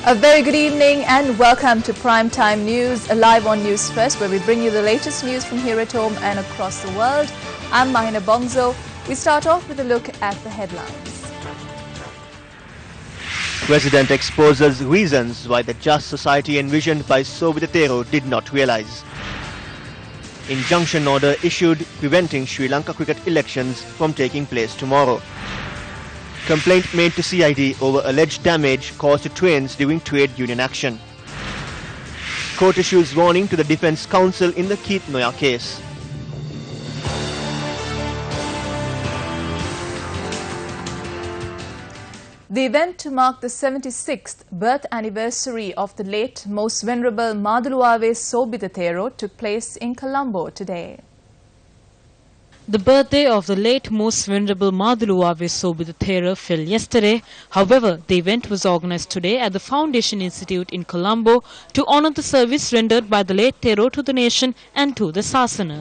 A very good evening and welcome to Primetime News, live on Newsfirst, where we bring you the latest news from here at home and across the world. I'm Mahina Bongzo. We start off with a look at the headlines. President exposes reasons why the just society envisioned by Sobitero did not realize. Injunction order issued preventing Sri Lanka cricket elections from taking place tomorrow. Complaint made to CID over alleged damage caused to trains during trade union action. Court issues warning to the Defence Counsel in the Keith Noya case. The event to mark the 76th birth anniversary of the late Most Venerable Maduluave Sobitero took place in Colombo today. The birthday of the late Most Venerable Maduluave Sobitero fell yesterday. However, the event was organized today at the Foundation Institute in Colombo to honor the service rendered by the late Thero to the nation and to the Sasana.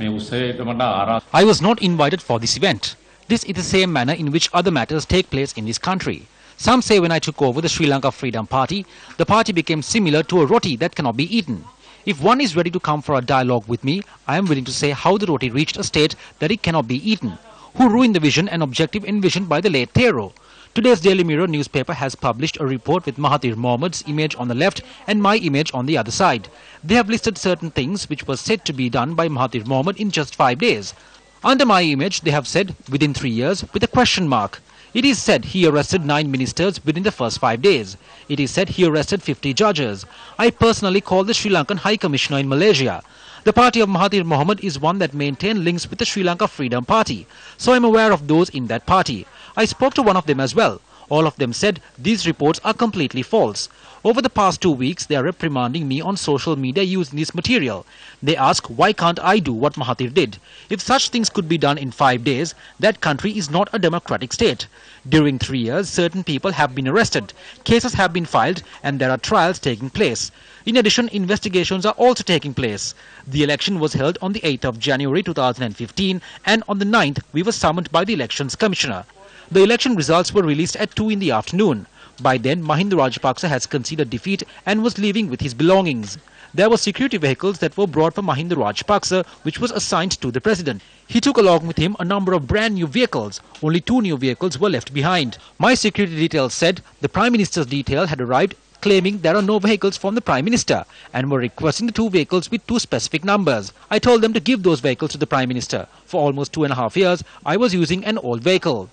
I was not invited for this event. This is the same manner in which other matters take place in this country. Some say when I took over the Sri Lanka Freedom Party, the party became similar to a roti that cannot be eaten. If one is ready to come for a dialogue with me, I am willing to say how the roti reached a state that it cannot be eaten, who ruined the vision and objective envisioned by the late Thero. Today's Daily Mirror newspaper has published a report with Mahathir Mohamad's image on the left and my image on the other side. They have listed certain things which were said to be done by Mahathir Mohamad in just 5 days. Under my image, they have said within 3 years with a question mark. It is said he arrested 9 ministers within the first 5 days. It is said he arrested 50 judges. I personally called the Sri Lankan High Commissioner in Malaysia. The party of Mahathir Mohamad is one that maintained links with the Sri Lanka Freedom Party. So I am aware of those in that party. I spoke to one of them as well. All of them said these reports are completely false. Over the past 2 weeks, they are reprimanding me on social media using this material. They ask, why can't I do what Mahathir did? If such things could be done in 5 days, that country is not a democratic state. During 3 years, certain people have been arrested, cases have been filed, and there are trials taking place. In addition, investigations are also taking place. The election was held on the 8th of January 2015, and on the 9th, we were summoned by the Elections Commissioner. The election results were released at 2 in the afternoon. By then, Mahinda Rajapaksa has conceded defeat and was leaving with his belongings. There were security vehicles that were brought for Mahinda Rajapaksa, which was assigned to the president. He took along with him a number of brand new vehicles. Only 2 new vehicles were left behind. My security detail said the Prime Minister's detail had arrived claiming there are no vehicles from the Prime Minister and were requesting the 2 vehicles with 2 specific numbers. I told them to give those vehicles to the Prime Minister. For almost 2.5 years, I was using an old vehicle.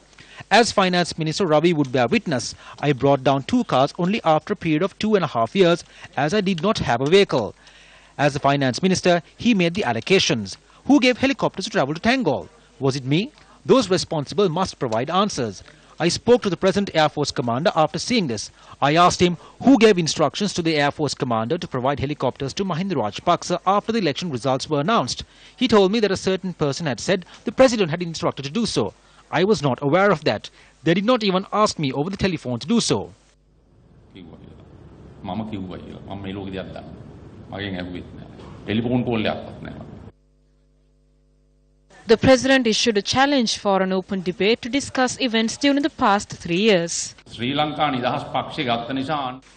As Finance Minister Ravi would bear witness, I brought down 2 cars only after a period of 2.5 years as I did not have a vehicle. As the Finance Minister, he made the allocations. Who gave helicopters to travel to Tangol? Was it me? Those responsible must provide answers. I spoke to the present Air Force Commander after seeing this. I asked him who gave instructions to the Air Force Commander to provide helicopters to Mahinda Rajapaksa after the election results were announced. He told me that a certain person had said the President had instructed to do so. I was not aware of that. They did not even ask me over the telephone to do so. The President issued a challenge for an open debate to discuss events during the past 3 years.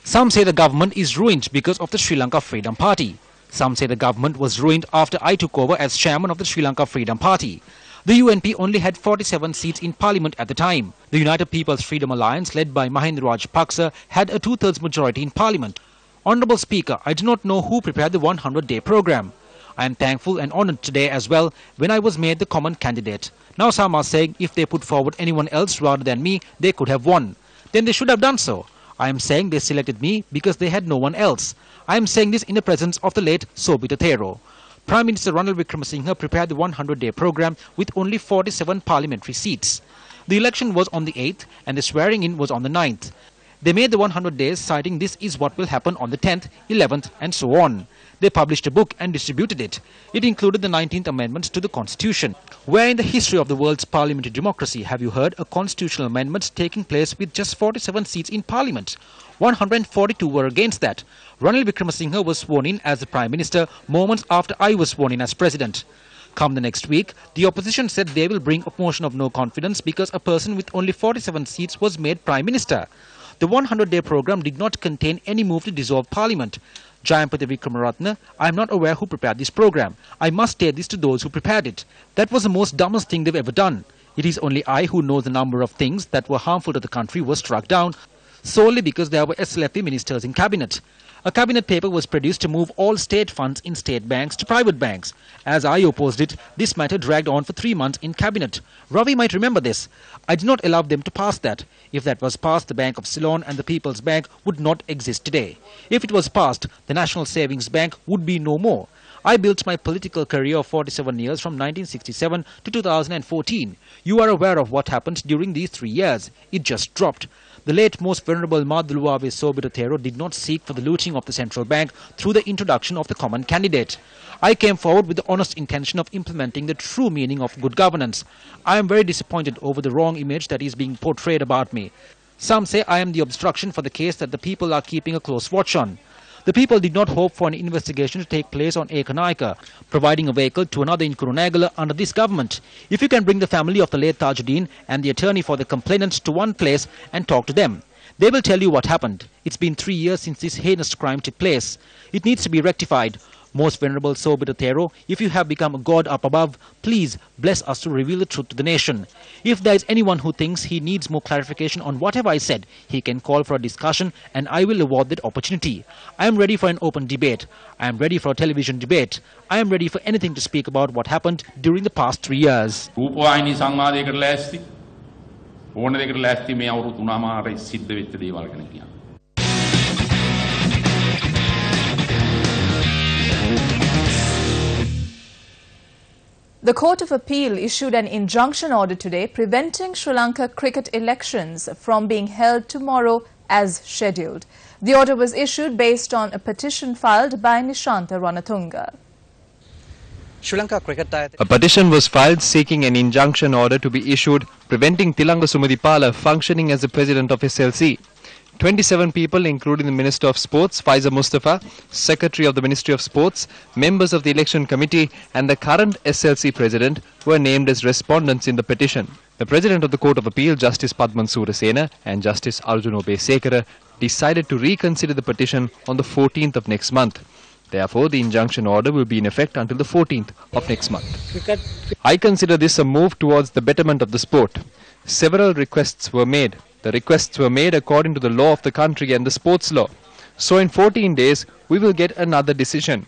Some say the government is ruined because of the Sri Lanka Freedom Party. Some say the government was ruined after I took over as chairman of the Sri Lanka Freedom Party. The UNP only had 47 seats in parliament at the time. The United People's Freedom Alliance, led by Mahinda Rajapaksa, had a 2/3 majority in parliament. Honourable Speaker, I do not know who prepared the 100-day programme. I am thankful and honoured today as well when I was made the common candidate. Now some are saying if they put forward anyone else rather than me, they could have won. Then they should have done so. I am saying they selected me because they had no one else. I am saying this in the presence of the late Sobitero. Prime Minister Ranil Wickremesinghe prepared the 100-day programme with only 47 parliamentary seats. The election was on the 8th and the swearing-in was on the 9th. They made the 100 days citing this is what will happen on the 10th, 11th and so on. They published a book and distributed it. It included the 19th Amendment to the Constitution. Where in the history of the world's parliamentary democracy have you heard a constitutional amendment taking place with just 47 seats in Parliament? 142 were against that. Ranil Wickremesinghe was sworn in as the Prime Minister moments after I was sworn in as President. Come the next week, the opposition said they will bring a motion of no confidence because a person with only 47 seats was made Prime Minister. The 100-day program did not contain any move to dissolve Parliament. Jayampati Vikramaratne, I am not aware who prepared this program. I must state this to those who prepared it. That was the most dumbest thing they've ever done. It is only I who know the number of things that were harmful to the country were struck down, solely because there were SLFP ministers in cabinet. A cabinet paper was produced to move all state funds in state banks to private banks. As I opposed it, this matter dragged on for 3 months in cabinet. Ravi might remember this. I did not allow them to pass that. If that was passed, the Bank of Ceylon and the People's Bank would not exist today. If it was passed, the National Savings Bank would be no more. I built my political career of 47 years from 1967 to 2014. You are aware of what happened during these 3 years. It just dropped. The late most venerable Maduluave Sobirathero did not seek for the looting of the central bank through the introduction of the common candidate. I came forward with the honest intention of implementing the true meaning of good governance. I am very disappointed over the wrong image that is being portrayed about me. Some say I am the obstruction for the case that the people are keeping a close watch on. The people did not hope for an investigation to take place on Ekanaika, providing a vehicle to another in Kurunegala under this government. If you can bring the family of the late Tajuddin and the attorney for the complainants to one place and talk to them, they will tell you what happened. It's been 3 years since this heinous crime took place. It needs to be rectified. Most Venerable Sobirathero, if you have become a god up above, please bless us to reveal the truth to the nation. If there is anyone who thinks he needs more clarification on whatever I said, he can call for a discussion and I will award that opportunity. I am ready for an open debate. I am ready for a television debate. I am ready for anything to speak about what happened during the past 3 years. The Court of Appeal issued an injunction order today preventing Sri Lanka cricket elections from being held tomorrow as scheduled. The order was issued based on a petition filed by Nishantha Ranatunga. A petition was filed seeking an injunction order to be issued preventing Tilanga Sumadipala functioning as the president of SLC. 27 people, including the Minister of Sports, Faiza Mustafa, Secretary of the Ministry of Sports, members of the Election Committee and the current SLC President were named as respondents in the petition. The President of the Court of Appeal, Justice Padman Surasena and Justice Arjun Obesekara decided to reconsider the petition on the 14th of next month. Therefore, the injunction order will be in effect until the 14th of next month. I consider this a move towards the betterment of the sport. Several requests were made. The requests were made according to the law of the country and the sports law. So in 14 days, we will get another decision.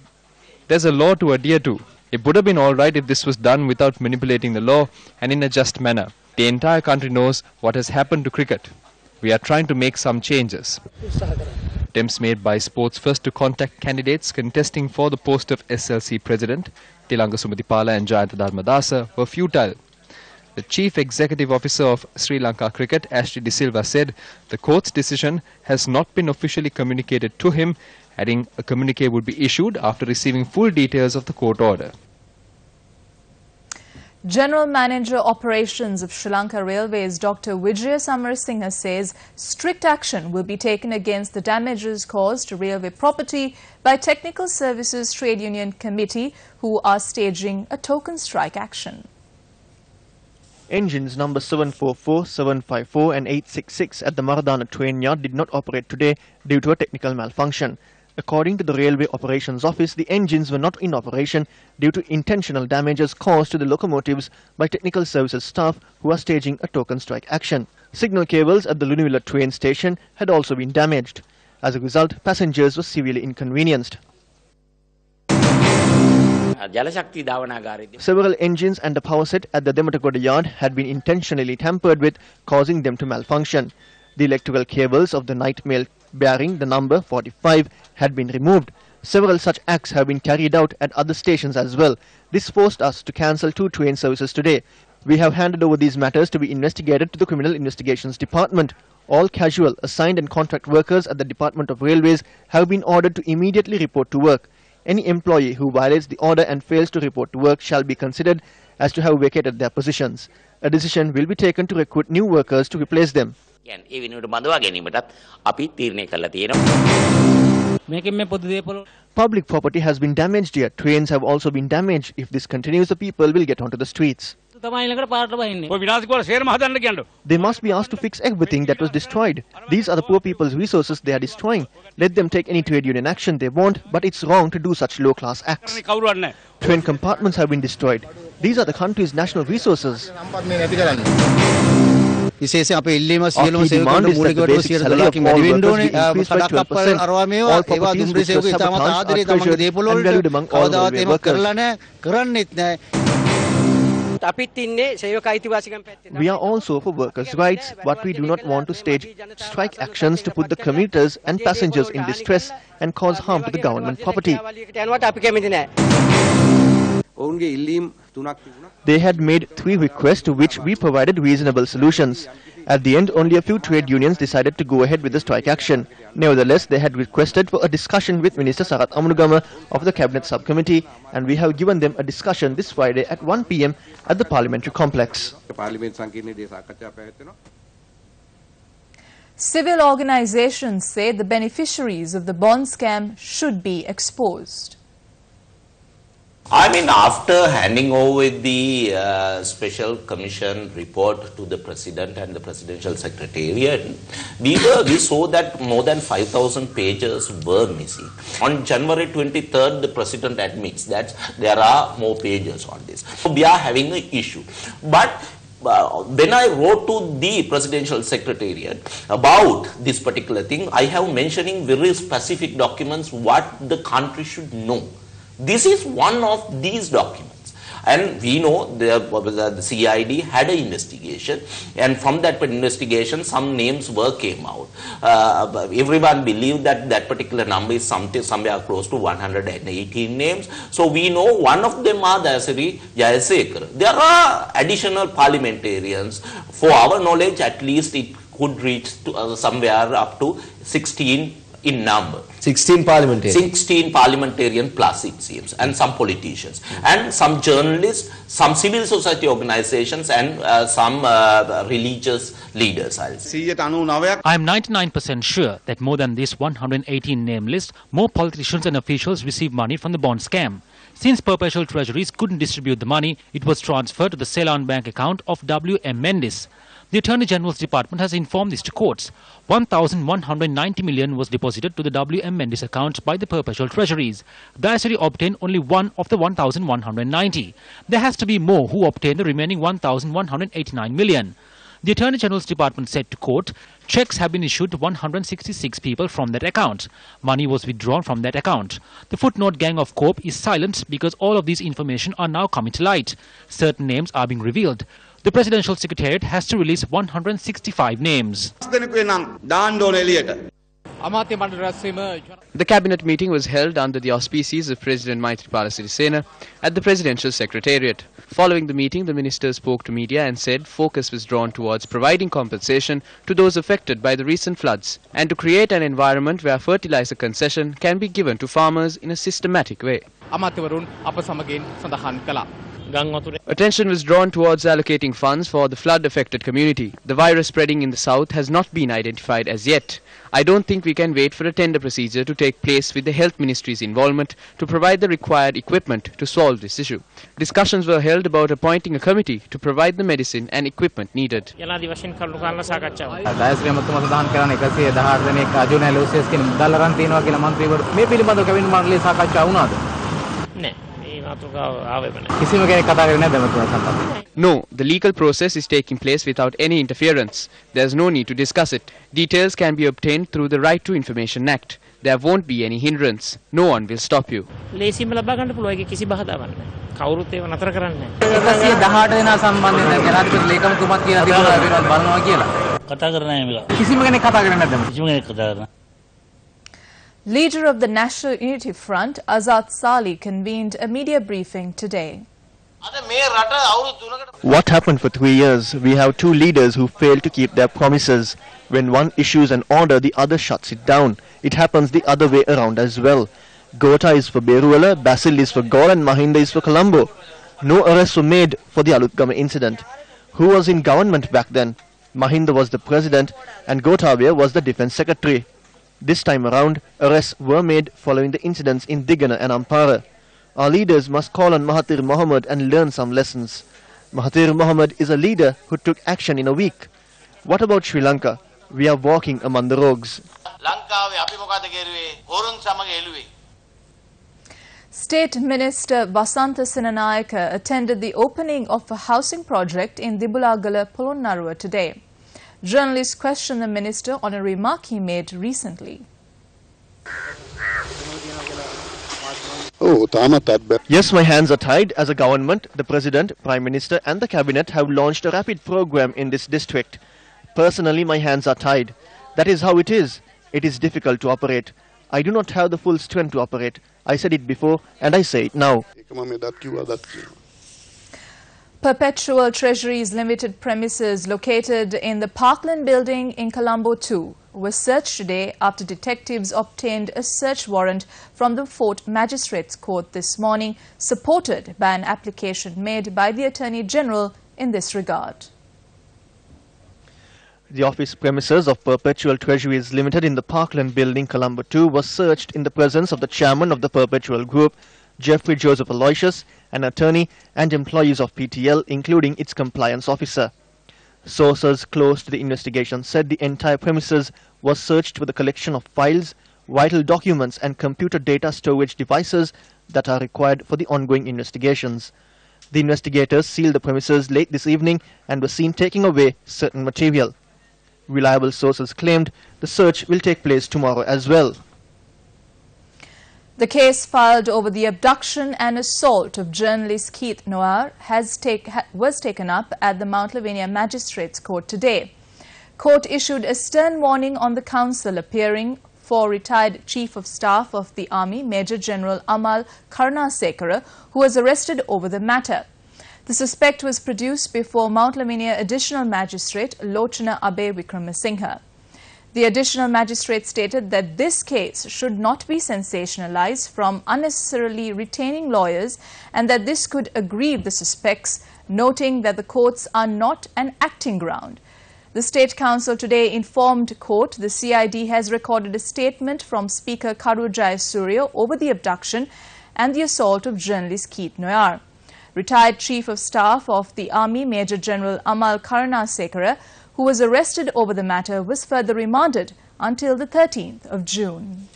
There's a law to adhere to. It would have been alright if this was done without manipulating the law and in a just manner. The entire country knows what has happened to cricket. We are trying to make some changes. Attempts made by Sports First to contact candidates contesting for the post of SLC President, Tilanga Sumadipala and Jayantha Dharmadasa, were futile. The Chief Executive Officer of Sri Lanka Cricket, Ashley De Silva, said the court's decision has not been officially communicated to him, adding a communique would be issued after receiving full details of the court order. General Manager Operations of Sri Lanka Railways, Dr. Vijaya Samarasinghe, says strict action will be taken against the damages caused to railway property by Technical Services Trade Union Committee, who are staging a token strike action. Engines number 744, 754 and 866 at the Maradana train yard did not operate today due to a technical malfunction. According to the Railway Operations Office, the engines were not in operation due to intentional damages caused to the locomotives by technical services staff who are staging a token strike action. Signal cables at the Lunivilla train station had also been damaged. As a result, passengers were severely inconvenienced. Several engines and a power set at the Dematagoda yard had been intentionally tampered with, causing them to malfunction. The electrical cables of the night mail bearing the number 45 had been removed. Several such acts have been carried out at other stations as well. This forced us to cancel 2 train services today. We have handed over these matters to be investigated to the Criminal Investigations Department. All casual, assigned and contract workers at the Department of Railways have been ordered to immediately report to work. Any employee who violates the order and fails to report to work shall be considered as to have vacated their positions. A decision will be taken to recruit new workers to replace them. Public property has been damaged here. Trains have also been damaged. If this continues, the people will get onto the streets. They must be asked to fix everything that was destroyed. These are the poor people's resources they are destroying. Let them take any trade union action they want, but it's wrong to do such low-class acts. Train compartments have been destroyed. These are the country's national resources. Our key demand is that the basic salary of all workers be increased by 12%. All properties which were sabotaged are treasured and valued among all railway workers. We are also for workers' rights, but we do not want to stage strike actions to put the commuters and passengers in distress and cause harm to the government property. They had made 3 requests to which we provided reasonable solutions. At the end, only a few trade unions decided to go ahead with the strike action. Nevertheless, they had requested for a discussion with Minister Sarath Amunugama of the Cabinet Subcommittee, and we have given them a discussion this Friday at 1 p.m. at the Parliamentary Complex. Civil organizations say the beneficiaries of the bond scam should be exposed. I mean, after handing over the special commission report to the President and the Presidential Secretariat, we saw that more than 5,000 pages were missing. On January 23rd, the President admits that there are more pages on this. So we are having an issue. But when I wrote to the Presidential Secretariat about this particular thing, I have mentioning very specific documents what the country should know. This is one of these documents, and we know the CID had an investigation, and from that investigation some names came out. Everyone believed that that particular number is somewhere close to 118 names. So we know one of them are Dasari Jayasekar. There are additional parliamentarians. For our knowledge, at least it could reach to, somewhere up to 16 in number. 16 parliamentarians. 16 parliamentarian plus, it seems, and some politicians, and some journalists, some civil society organizations, and some religious leaders. I am 99% sure that more than this 118 name list, more politicians and officials receive money from the bond scam. Since Perpetual Treasuries couldn't distribute the money, it was transferred to the Ceylon bank account of W.M. Mendes. The Attorney General's Department has informed this to courts. 1,190 million was deposited to the W.M. Mendes account by the Perpetual Treasuries. Dasari obtained only one of the 1,190. There has to be more who obtained the remaining 1,189 million. The Attorney General's Department said to court, checks have been issued to 166 people from that account. Money was withdrawn from that account. The footnote gang of COPE is silent because all of these information are now coming to light. Certain names are being revealed. The Presidential Secretariat has to release 165 names. The cabinet meeting was held under the auspices of President Maithripala Sirisena at the Presidential Secretariat. Following the meeting, the minister spoke to media and said focus was drawn towards providing compensation to those affected by the recent floods and to create an environment where fertilizer concession can be given to farmers in a systematic way. Attention was drawn towards allocating funds for the flood-affected community. The virus spreading in the south has not been identified as yet. I don't think we can wait for a tender procedure to take place with the Health Ministry's involvement to provide the required equipment to solve this issue. Discussions were held about appointing a committee to provide the medicine and equipment needed. No, the legal process is taking place without any interference. There is no need to discuss it. Details can be obtained through the Right to Information Act. There won't be any hindrance. No one will stop you. Leader of the National Unity Front, Azad Sali, convened a media briefing today. What happened for 3 years? We have 2 leaders who failed to keep their promises. When one issues an order, the other shuts it down. It happens the other way around as well. Gota is for Beruwala, Basil is for Gaur, and Mahinda is for Colombo. No arrests were made for the Alutgama incident. Who was in government back then? Mahinda was the president and Gotabaya was the defense secretary. This time around, arrests were made following the incidents in Digana and Ampara. Our leaders must call on Mahathir Mohamad and learn some lessons. Mahathir Mohamad is a leader who took action in a week. What about Sri Lanka? We are walking among the rogues. State Minister Vasantha Senanayake attended the opening of a housing project in Dibulagala, Polonnaruwa today. Journalists questioned the minister on a remark he made recently. Yes, my hands are tied. As a government, the President, Prime Minister and the Cabinet have launched a rapid program in this district. Personally, my hands are tied. That is how it is. It is difficult to operate. I do not have the full strength to operate. I said it before and I say it now. Perpetual Treasury's limited premises located in the Parkland building in Colombo 2 were searched today after detectives obtained a search warrant from the Fort Magistrates Court this morning, supported by an application made by the Attorney General in this regard. The office premises of Perpetual Treasuries Limited in the Parkland building, Colombo 2, was searched in the presence of the chairman of the Perpetual Group, Jeffrey Joseph Aloysius, an attorney and employees of PTL, including its compliance officer. Sources close to the investigation said the entire premises was searched for the collection of files, vital documents and computer data storage devices that are required for the ongoing investigations. The investigators sealed the premises late this evening and were seen taking away certain material. Reliable sources claimed the search will take place tomorrow as well. The case filed over the abduction and assault of journalist Keith Noir was taken up at the Mount Lavinia Magistrates Court today. Court issued a stern warning on the counsel appearing for retired Chief of Staff of the Army, Major General Amal Karunasekara, who was arrested over the matter. The suspect was produced before Mount Lavinia Additional Magistrate Lochana Abe Vikramasinghe. The additional magistrate stated that this case should not be sensationalized from unnecessarily retaining lawyers and that this could aggrieve the suspects, noting that the courts are not an acting ground. The State Council today informed court the CID has recorded a statement from Speaker Karu Jayasuriya over the abduction and the assault of journalist Keith Noir. Retired Chief of Staff of the Army, Major General Amal Karunasekara, who was arrested over the matter, was further remanded until the 13th of June.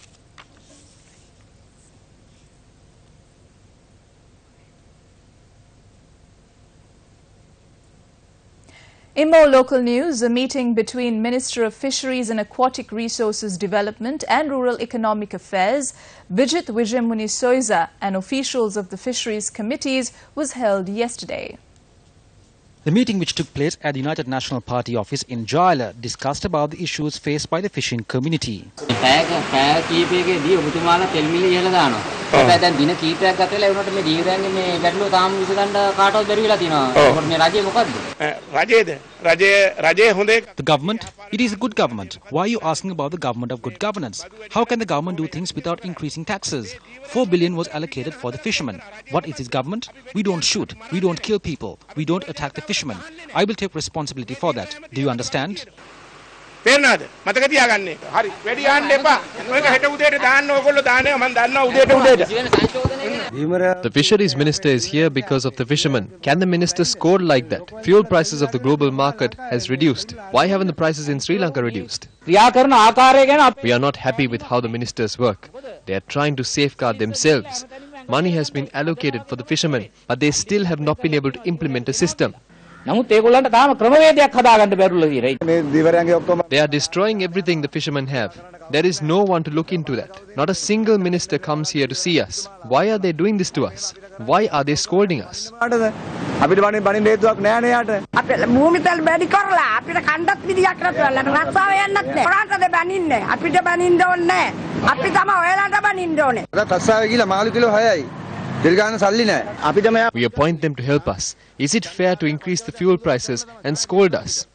In more local news, a meeting between Minister of Fisheries and Aquatic Resources Development and Rural Economic Affairs, Vijit Vijayamuni Soiza, and officials of the Fisheries Committees was held yesterday. The meeting, which took place at the United National Party office in Jaila, discussed about the issues faced by the fishing community. The government? It is a good government. Why are you asking about the government of good governance? How can the government do things without increasing taxes? 4 billion was allocated for the fishermen. What is this government? We don't shoot. We don't kill people. We don't attack the fishermen. I will take responsibility for that. Do you understand? The fisheries minister is here because of the fishermen. Can the minister score like that? Fuel prices of the global market has reduced. Why haven't the prices in Sri Lanka reduced? We are not happy with how the ministers work. They are trying to safeguard themselves. Money has been allocated for the fishermen, but they still have not been able to implement a system. They are destroying everything the fishermen have. There is no one to look into that. Not a single minister comes here to see us. Why are they doing this to us? Why are they scolding us? We appoint them to help us. Is it fair to increase the fuel prices and scold us?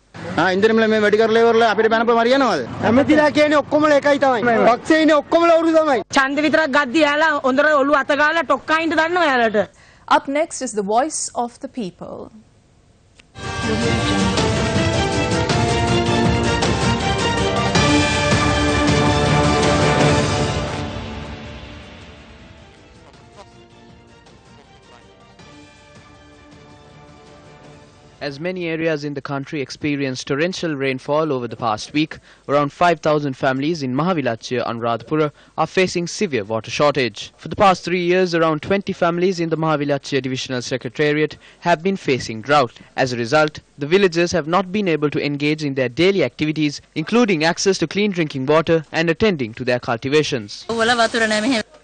Up next is the voice of the people. As many areas in the country experienced torrential rainfall over the past week, around 5,000 families in Mahavilachya and Radhapura are facing severe water shortage. For the past 3 years, around 20 families in the Mahavilachya Divisional Secretariat have been facing drought. As a result, the villagers have not been able to engage in their daily activities, including access to clean drinking water and attending to their cultivations.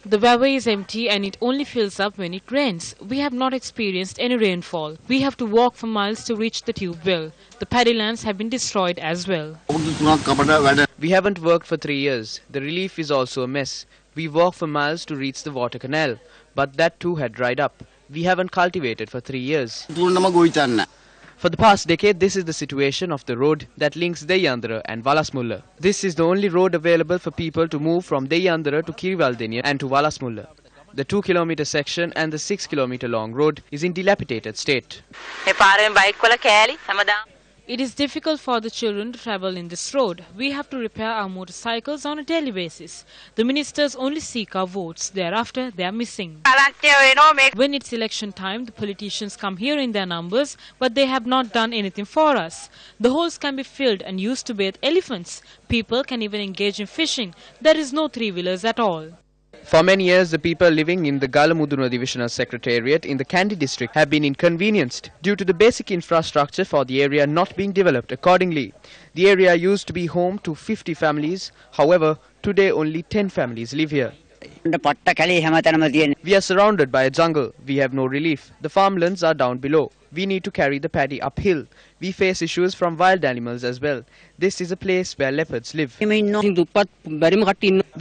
The valley is empty and it only fills up when it rains. We have not experienced any rainfall. We have to walk for miles to reach the tube well. The paddy lands have been destroyed as well. We haven't worked for 3 years. The relief is also a mess. We walk for miles to reach the water canal, but that too had dried up. We haven't cultivated for 3 years. For the past decade, this is the situation of the road that links Deyandara and Valasmulla. This is the only road available for people to move from Deyandara to Kirivaldenia and to Valasmulla. The 2-kilometer section and the 6-kilometer long road is in dilapidated state. It is difficult for the children to travel in this road. We have to repair our motorcycles on a daily basis. The ministers only seek our votes. Thereafter, they are missing. When it's election time, the politicians come here in their numbers, but they have not done anything for us. The holes can be filled and used to bathe elephants. People can even engage in fishing. There is no three-wheelers at all. For many years, the people living in the Galamuduna Divisional Secretariat in the Kandy district have been inconvenienced due to the basic infrastructure for the area not being developed accordingly. The area used to be home to 50 families. However, today only 10 families live here. We are surrounded by a jungle. We have no relief. The farmlands are down below. We need to carry the paddy uphill. We face issues from wild animals as well. This is a place where leopards live. The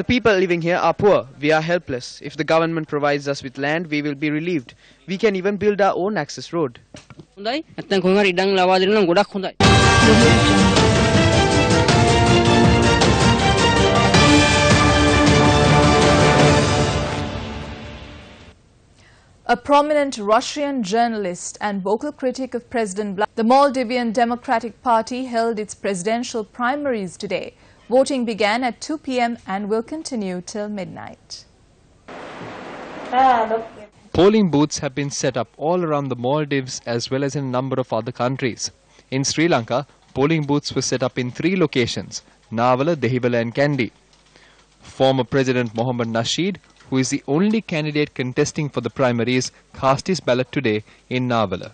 people living here are poor. We are helpless. If the government provides us with land, we will be relieved. We can even build our own access road. A prominent Russian journalist and vocal critic of President Vladimir, the Maldivian Democratic Party held its presidential primaries today. Voting began at 2 p.m. and will continue till midnight. Polling booths have been set up all around the Maldives as well as in a number of other countries. In Sri Lanka, polling booths were set up in 3 locations, Navala, Dehiwala and Kandy. Former President Mohammad Nasheed, who is the only candidate contesting for the primaries, cast his ballot today in Navala.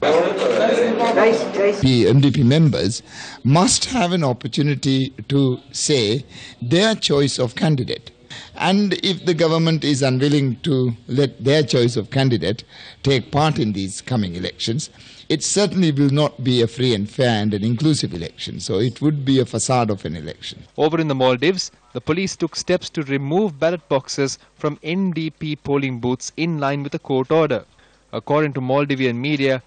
The MDP members must have an opportunity to say their choice of candidate. And if the government is unwilling to let their choice of candidate take part in these coming elections, it certainly will not be a free and fair and an inclusive election. So it would be a facade of an election. Over in the Maldives, the police took steps to remove ballot boxes from NDP polling booths in line with a court order. According to Maldivian media,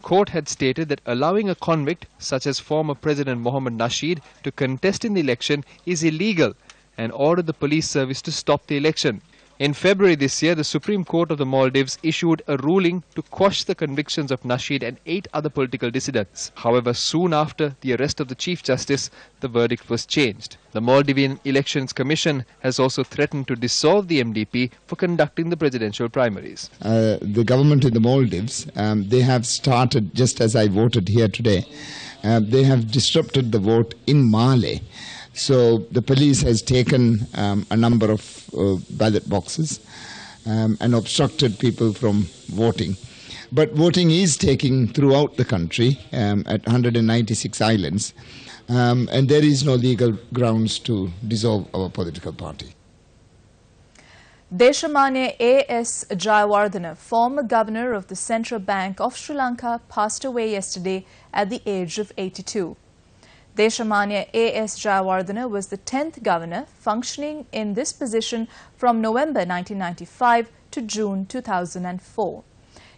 court had stated that allowing a convict such as former President Mohammad Nasheed to contest in the election is illegal and ordered the police service to stop the election. In February this year, the Supreme Court of the Maldives issued a ruling to quash the convictions of Nasheed and 8 other political dissidents. However, soon after the arrest of the Chief Justice, the verdict was changed. The Maldivian Elections Commission has also threatened to dissolve the MDP for conducting the presidential primaries. The government in the Maldives, they have started, just as I voted here today, they have disrupted the vote in Malé. So the police has taken a number of ballot boxes and obstructed people from voting. But voting is taking throughout the country at 196 islands, and there is no legal grounds to dissolve our political party. Deshamanya A.S. Jayawardena, former governor of the Central Bank of Sri Lanka, passed away yesterday at the age of 82. Deshamanya A.S. Jayawardena was the 10th governor functioning in this position from November 1995 to June 2004.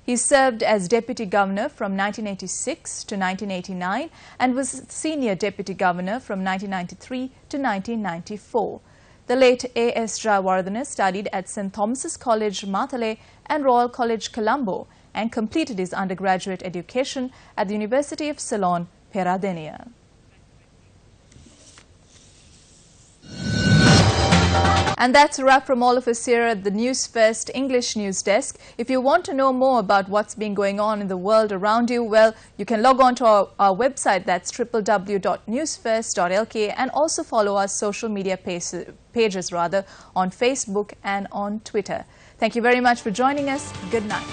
He served as deputy governor from 1986 to 1989 and was senior deputy governor from 1993 to 1994. The late A.S. Jayawardena studied at St. Thomas's College, Matale and Royal College, Colombo and completed his undergraduate education at the University of Ceylon, Peradeniya. And that's a wrap from all of us here at the News First English News Desk. If you want to know more about what's been going on in the world around you, well, you can log on to our website, that's www.newsfirst.lk, and also follow our social media pages on Facebook and on Twitter. Thank you very much for joining us. Good night.